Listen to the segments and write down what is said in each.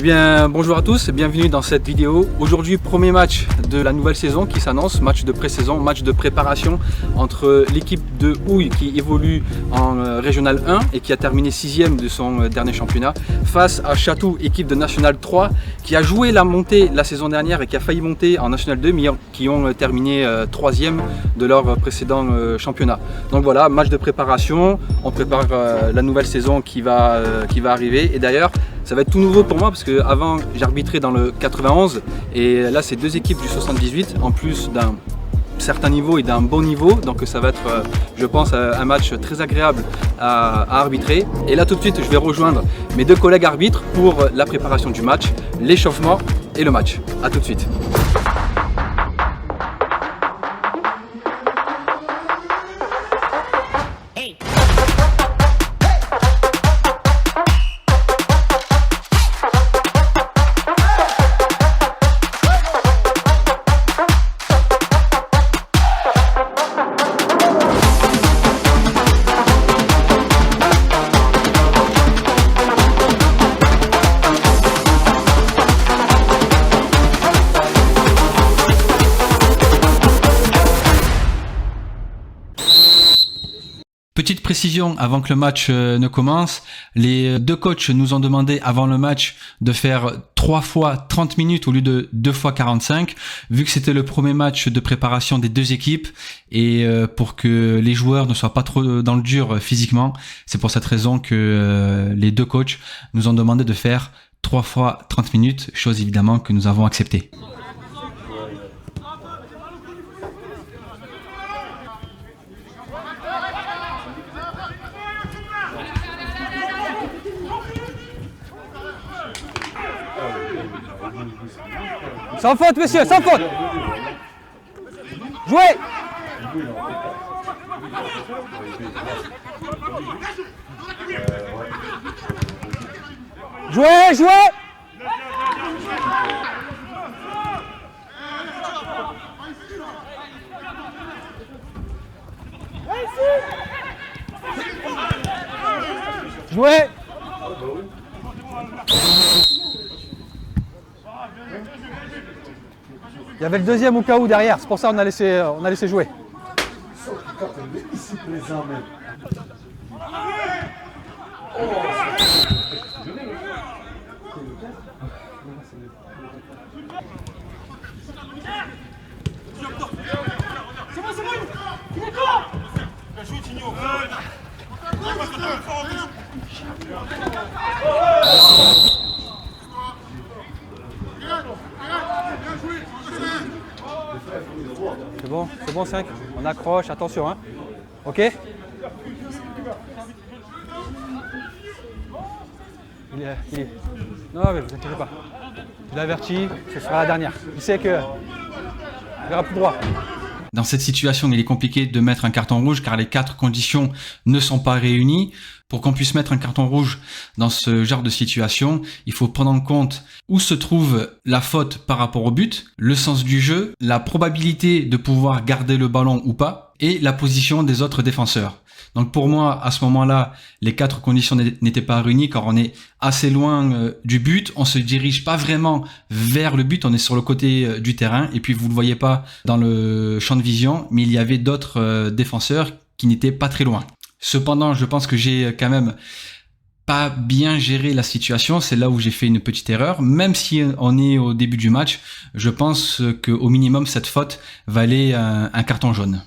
bien, bonjour à tous et bienvenue dans cette vidéo. Aujourd'hui, premier match de la nouvelle saison qui s'annonce, match de pré-saison, match de préparation entre l'équipe de Houille qui évolue en Régional 1 et qui a terminé 6e de son dernier championnat, face à Chatou, équipe de National 3 qui a joué la montée la saison dernière et qui a failli monter en National 2 mais qui ont terminé 3e de leur précédent championnat. Donc voilà, match de préparation, on prépare la nouvelle saison qui va arriver et d'ailleurs ça va être tout nouveau pour moi parce qu'avant j'arbitrais dans le 91 et là c'est deux équipes du 78 en plus d'un certain niveau et d'un bon niveau, donc ça va être je pense un match très agréable à arbitrer. Et là tout de suite je vais rejoindre mes deux collègues arbitres pour la préparation du match, l'échauffement et le match. A tout de suite. Petite précision avant que le match ne commence, les deux coachs nous ont demandé avant le match de faire 3 fois 30 minutes au lieu de 2 fois 45, vu que c'était le premier match de préparation des deux équipes et pour que les joueurs ne soient pas trop dans le dur physiquement. C'est pour cette raison que les deux coachs nous ont demandé de faire 3 fois 30 minutes, chose évidemment que nous avons acceptée. Sans faute, monsieur, sans faute. Jouez. Jouez, jouez. Jouez. Il y avait le deuxième au cas où derrière, c'est pour ça qu'on a laissé jouer. C'est bon 5, on accroche, attention hein. Ok. Il est. Non mais vous inquiétez pas. Je l'avertis, ce sera la dernière. Il sait que il verra plus droit. Dans cette situation, il est compliqué de mettre un carton rouge car les 4 conditions ne sont pas réunies. Pour qu'on puisse mettre un carton rouge dans ce genre de situation, il faut prendre en compte où se trouve la faute par rapport au but, le sens du jeu, la probabilité de pouvoir garder le ballon ou pas, et la position des autres défenseurs. Donc pour moi, à ce moment-là, les 4 conditions n'étaient pas réunies car on est assez loin du but, on se dirige pas vraiment vers le but, on est sur le côté du terrain, et puis vous le voyez pas dans le champ de vision, mais il y avait d'autres défenseurs qui n'étaient pas très loin. Cependant, je pense que j'ai quand même pas bien géré la situation. C'est là où j'ai fait une petite erreur. Même si on est au début du match, je pense qu'au minimum, cette faute valait un carton jaune.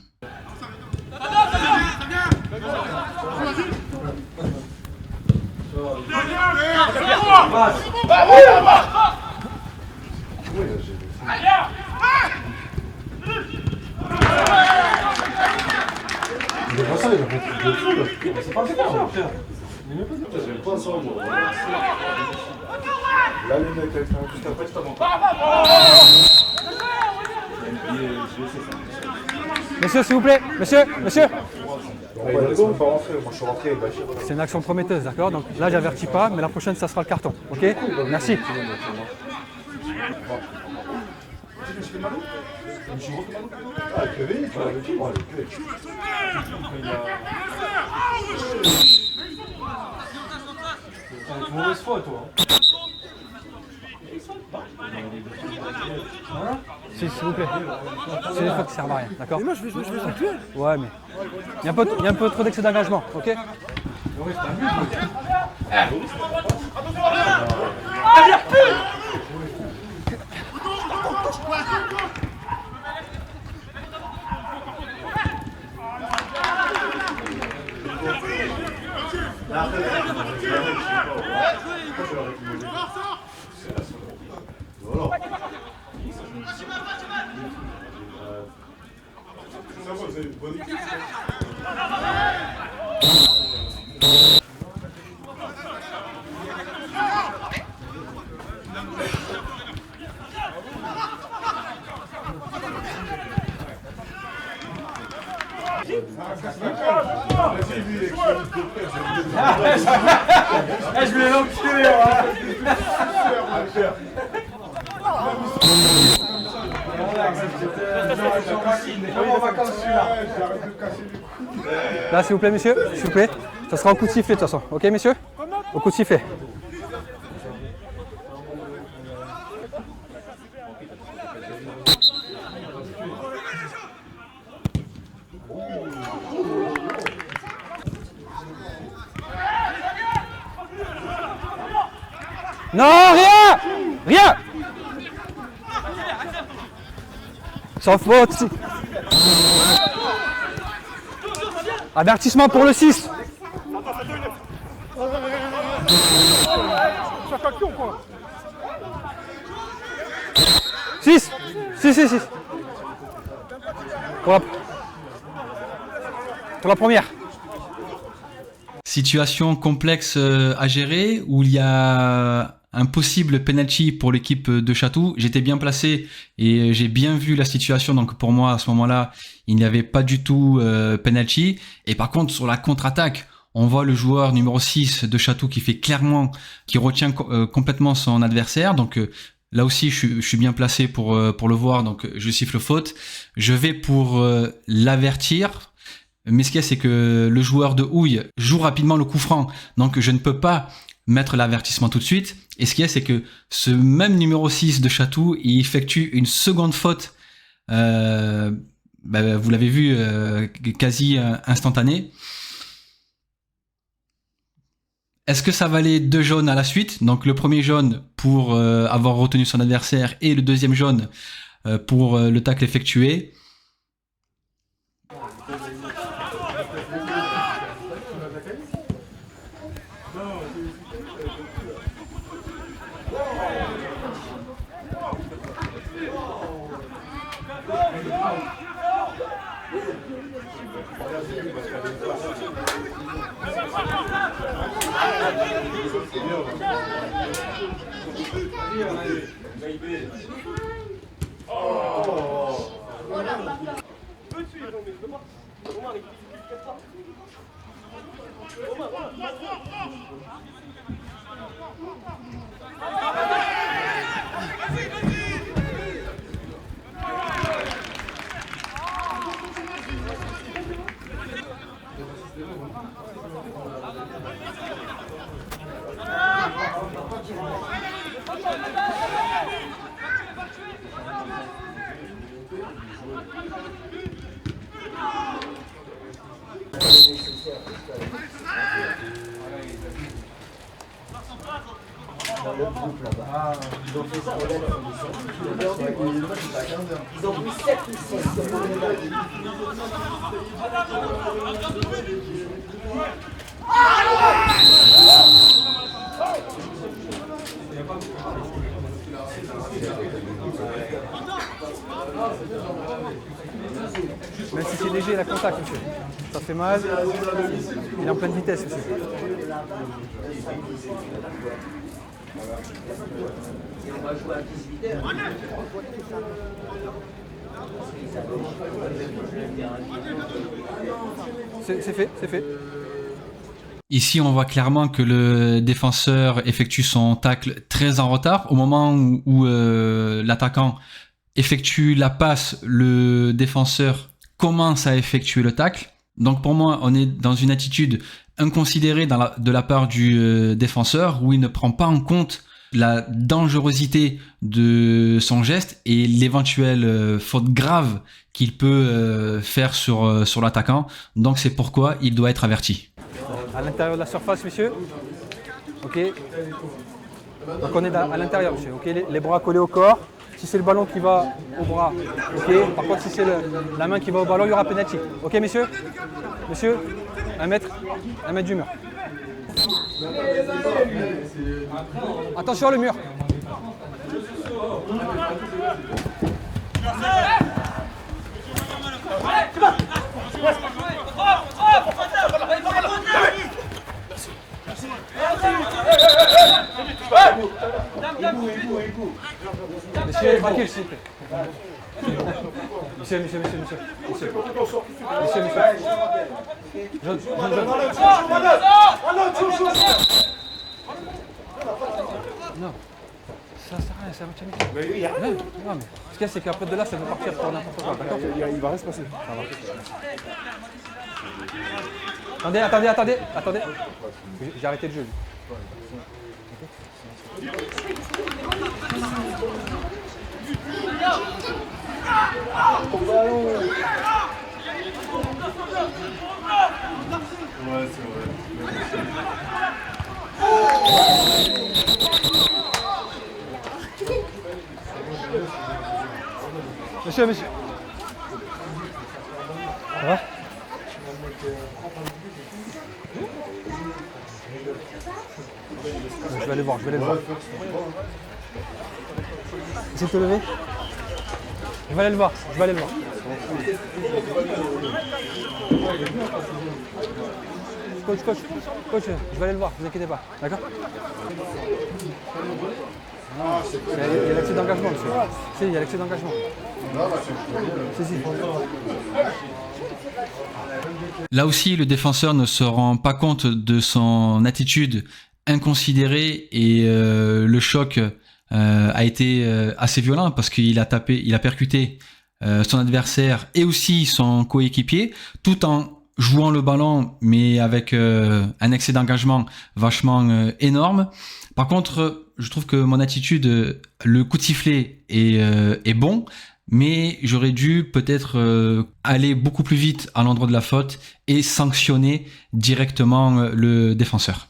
Monsieur, s'il vous plaît, monsieur. C'est une action prometteuse, d'accord? Donc là, j'avertis pas, mais la prochaine, ça sera le carton. Ok? Merci. Mauvaise foi, toi. S'il vous plaît. C'est des fautes qui servent à rien, d'accord? Mais moi je vais jouer duel. Ouais, mais il y a un peu trop d'excès d'engagement, ok? Je voulais l'enculer. Là, s'il vous plaît, monsieur, s'il vous plaît. Ça sera au coup de sifflet de toute façon, ok, messieurs? Au coup de sifflet. Non, rien! Rien! Sans faute. Avertissement pour le 6. Sur quoi quoi? 6. 6. Pour la première. Situation complexe à gérer où il y a un possible penalty pour l'équipe de Chatou. J'étais bien placé et j'ai bien vu la situation. Donc pour moi, à ce moment-là, il n'y avait pas du tout penalty. Et par contre, sur la contre-attaque, on voit le joueur numéro 6 de Chatou qui retient complètement son adversaire. Donc là aussi, je suis bien placé pour le voir. Donc je siffle faute. Je vais pour l'avertir. Mais ce qu'il y a, c'est que le joueur de Houille joue rapidement le coup franc. Donc je ne peux pas mettre l'avertissement tout de suite. Et ce qu'il y a, c'est que ce même numéro 6 de Chatou, il effectue une seconde faute, vous l'avez vu, quasi instantanée. Est-ce que ça valait 2 jaunes à la suite? Donc le premier jaune pour avoir retenu son adversaire et le deuxième jaune pour le tacle effectué. Ils ont mis 7 ou 6 sur le médaille. Même si c'est léger, la contact, monsieur. Ça fait mal. Il est en pleine vitesse, monsieur. On va jouer à 18 heures. C'est fait, c'est fait. Ici, on voit clairement que le défenseur effectue son tacle très en retard. Au moment où l'attaquant effectue la passe, le défenseur commence à effectuer le tacle. Donc pour moi, on est dans une attitude inconsidérée de la part du défenseur où il ne prend pas en compte la dangerosité de son geste et l'éventuelle faute grave qu'il peut faire sur l'attaquant. Donc c'est pourquoi il doit être averti. À l'intérieur de la surface, monsieur. Ok. Donc on est à l'intérieur, monsieur. Ok. Les bras collés au corps. Si c'est le ballon qui va au bras, ok. Par contre, si c'est la main qui va au ballon, il y aura penalty. Ok, messieurs. Monsieur, 1 mètre du mur. Attention le mur. Monsieur, tranquille s'il vous plaît. Monsieur. Jaune. Non. Ça sert à rien, c'est un match amical. Mais il y a rien. Non, mais ce qu'il y a, c'est qu'après de là, ça va partir pour n'importe quoi. D'accord ? Il va rien se passer. Attendez. J'ai arrêté le jeu. Ouais, c'est vrai. Monsieur. Ça va ? Je vais aller voir. Essaye de te lever. Je vais aller le voir. Coach, je vais aller le voir, ne vous inquiétez pas. D'accord ? Il y a l'excès d'engagement, monsieur. Si, il y a l'excès d'engagement. Si. Là aussi, le défenseur ne se rend pas compte de son attitude inconsidérée et le choc a été assez violent parce qu'il a percuté son adversaire et aussi son coéquipier tout en jouant le ballon mais avec un excès d'engagement vachement énorme. Par contre, je trouve que mon attitude, le coup de sifflet est bon, mais j'aurais dû peut-être aller beaucoup plus vite à l'endroit de la faute et sanctionner directement le défenseur.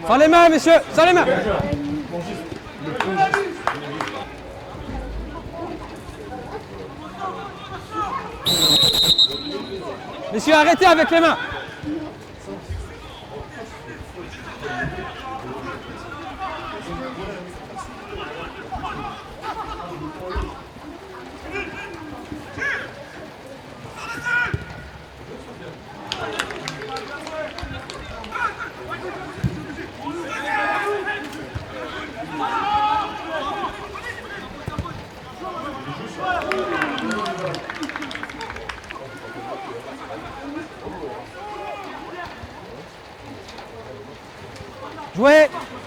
Sans les mains, messieurs, sans les mains. Messieurs, arrêtez avec les mains.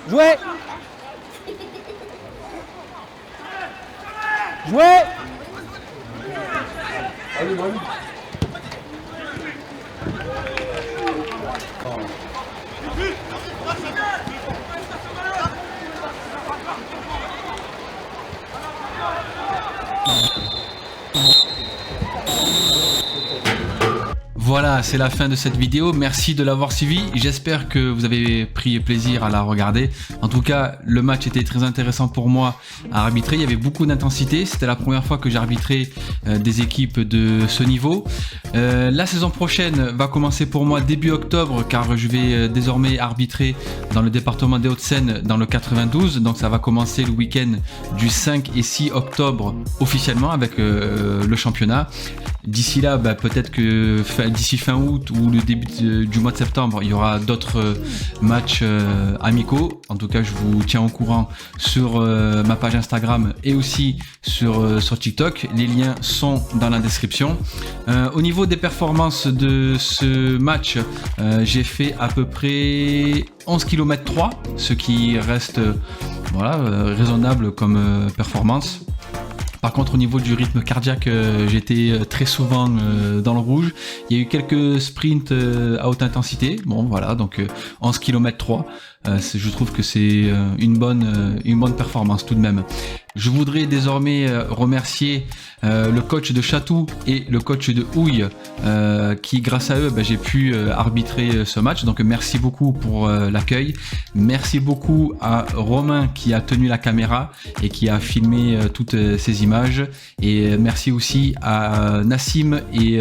Jouez. Voilà, c'est la fin de cette vidéo. Merci de l'avoir suivi. J'espère que vous avez pris plaisir à la regarder. En tout cas, le match était très intéressant pour moi à arbitrer. Il y avait beaucoup d'intensité. C'était la première fois que j'arbitrais des équipes de ce niveau. La saison prochaine va commencer pour moi début octobre car je vais désormais arbitrer dans le département des Hauts-de-Seine dans le 92. Donc ça va commencer le week-end du 5 et 6 octobre officiellement avec le championnat. D'ici là, peut-être que d'ici fin août ou le début du mois de septembre, il y aura d'autres matchs amicaux. En tout cas, je vous tiens au courant sur ma page Instagram et aussi sur TikTok. Les liens sont dans la description. Au niveau des performances de ce match, j'ai fait à peu près 11 km 3, ce qui reste voilà, raisonnable comme performance. Par contre, au niveau du rythme cardiaque, j'étais très souvent dans le rouge. Il y a eu quelques sprints à haute intensité. Bon, voilà, donc 11 km 3. Je trouve que c'est une bonne performance tout de même. Je voudrais désormais remercier le coach de Chatou et le coach de Houille qui, grâce à eux, j'ai pu arbitrer ce match. Donc merci beaucoup pour l'accueil. Merci beaucoup à Romain qui a tenu la caméra et qui a filmé toutes ces images. Et merci aussi à Nassim et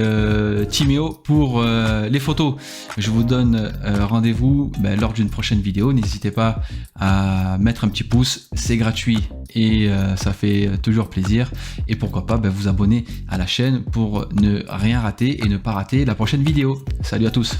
Timéo pour les photos. Je vous donne rendez-vous lors d'une prochaine vidéo. N'hésitez pas à mettre un petit pouce, c'est gratuit et ça fait toujours plaisir. Et pourquoi pas vous abonner à la chaîne pour ne rien rater et ne pas rater la prochaine vidéo. Salut à tous!